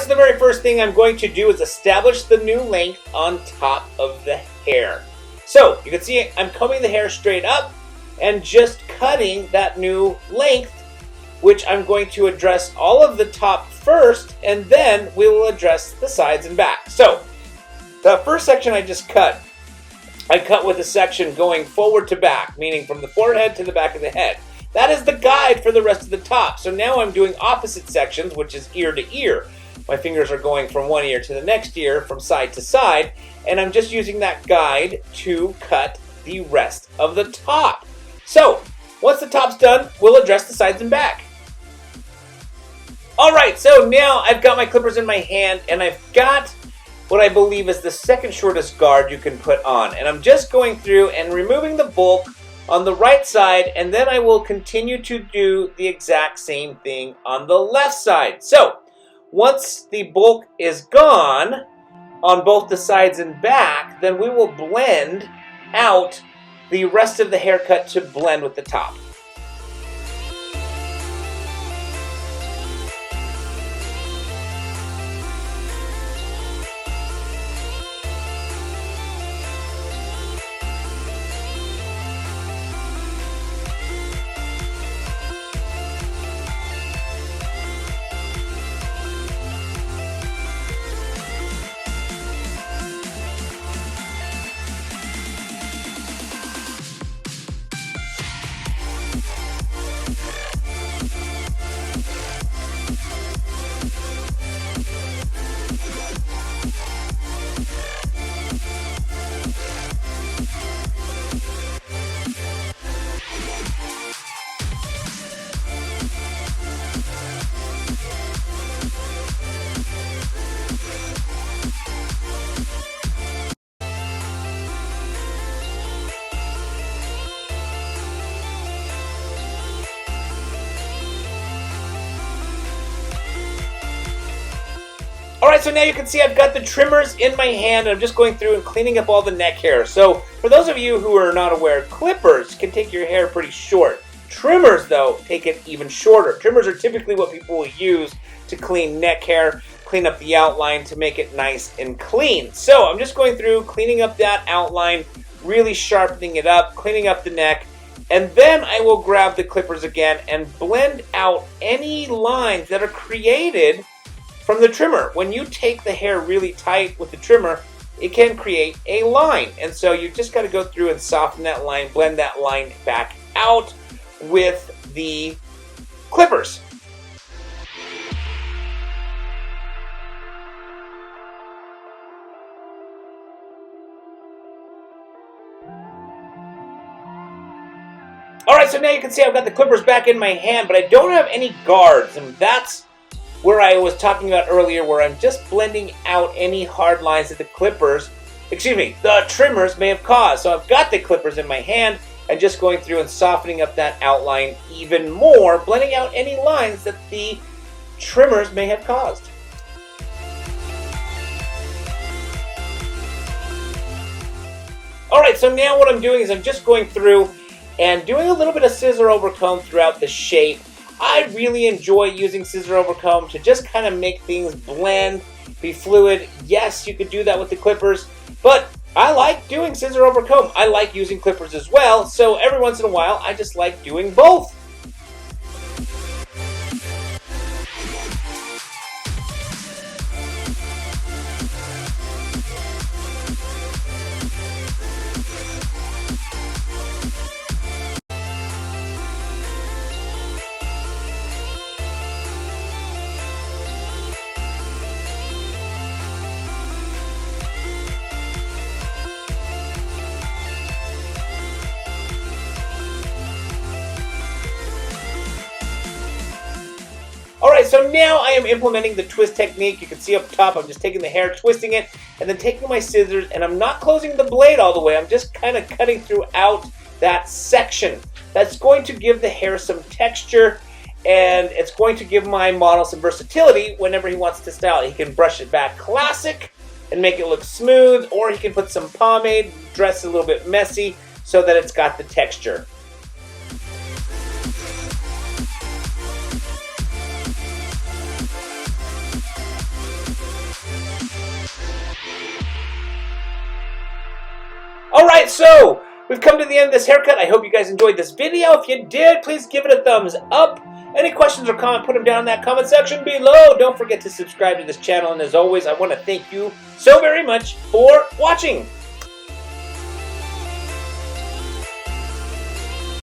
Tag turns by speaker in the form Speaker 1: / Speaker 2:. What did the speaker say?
Speaker 1: so the very first thing I'm going to do is establish the new length on top of the hair. So you can see I'm combing the hair straight up and just cutting that new length, which I'm going to address all of the top first, and then we will address the sides and back. So the first section I just cut, I cut with a section going forward to back, meaning from the forehead to the back of the head. That is the guide for the rest of the top. So now I'm doing opposite sections, which is ear to ear. My fingers are going from one ear to the next ear, from side to side, and I'm just using that guide to cut the rest of the top. So once the top's done, we'll address the sides and back. Alright, so now I've got my clippers in my hand, and I've got what I believe is the second shortest guard you can put on. And I'm just going through and removing the bulk on the right side, and then I will continue to do the exact same thing on the left side. So once the bulk is gone on both the sides and back, then we will blend out the rest of the haircut to blend with the top. Alright, so now you can see I've got the trimmers in my hand, and I'm just going through and cleaning up all the neck hair. So for those of you who are not aware, clippers can take your hair pretty short. Trimmers, though, take it even shorter. Trimmers are typically what people will use to clean neck hair, clean up the outline to make it nice and clean. So I'm just going through, cleaning up that outline, really sharpening it up, cleaning up the neck, and then I will grab the clippers again and blend out any lines that are created from the trimmer. When you take the hair really tight with the trimmer, it can create a line. And so you just got to go through and soften that line, blend that line back out with the clippers. Alright, so now you can see I've got the clippers back in my hand, but I don't have any guards, and that's where I was talking about earlier, where I'm just blending out any hard lines that the trimmers may have caused. So I've got the clippers in my hand and just going through and softening up that outline even more, blending out any lines that the trimmers may have caused. Alright, so now what I'm doing is I'm just going through and doing a little bit of scissor over comb throughout the shape. I really enjoy using scissor over comb to just kind of make things blend, be fluid. Yes, you could do that with the clippers, but I like doing scissor over comb. I like using clippers as well, so every once in a while, I just like doing both. Alright, so now I am implementing the twist technique. You can see up top, I'm just taking the hair, twisting it, and then taking my scissors, and I'm not closing the blade all the way. I'm just kind of cutting throughout that section. That's going to give the hair some texture, and it's going to give my model some versatility whenever he wants to style it. He can brush it back classic and make it look smooth, or he can put some pomade, dress it a little bit messy so that it's got the texture. Alright, so we've come to the end of this haircut. I hope you guys enjoyed this video. If you did, please give it a thumbs up. Any questions or comment, put them down in that comment section below. Don't forget to subscribe to this channel. And as always, I want to thank you so very much for watching.